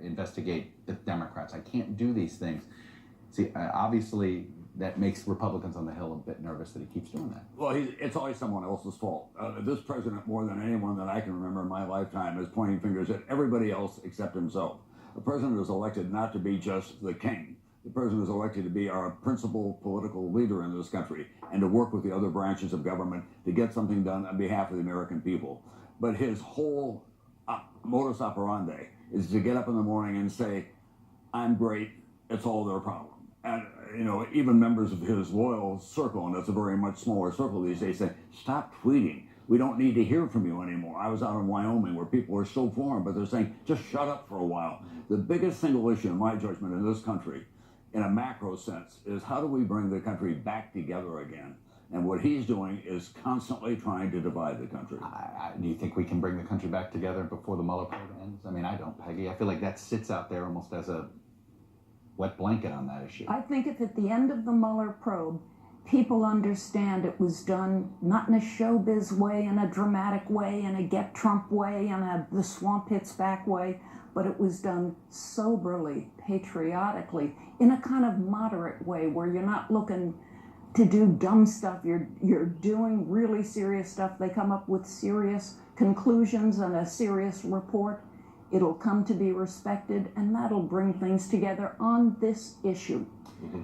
investigate the Democrats. I can't do these things. See, obviously, that makes Republicans on the Hill a bit nervous that he keeps doing that. Well, it's always someone else's fault. This president, more than anyone that I can remember in my lifetime, is pointing fingers at everybody else except himself. The president is elected not to be just the king. The president is elected to be our principal political leader in this country and to work with the other branches of government to get something done on behalf of the American people. But his whole modus operandi is to get up in the morning and say, I'm great, it's all their problem. And, you know, even members of his loyal circle, and that's a very much smaller circle these days, say, stop tweeting. We don't need to hear from you anymore. I was out in Wyoming where people are so for him, but they're saying, just shut up for a while. The biggest single issue, in my judgment, in this country, in a macro sense, is how do we bring the country back together again? And what he's doing is constantly trying to divide the country. Do you think we can bring the country back together before the Mueller probe ends? I mean, I don't, Peggy. I feel like that sits out there almost as a wet blanket on that issue. I think if at the end of the Mueller probe, people understand it was done not in a showbiz way, in a dramatic way, in a get Trump way, in a the swamp hits back way, but it was done soberly, patriotically, in a kind of moderate way where you're not looking to do dumb stuff. You're doing really serious stuff. They come up with serious conclusions and a serious report. It'll come to be respected, and that'll bring things together on this issue. Mm-hmm.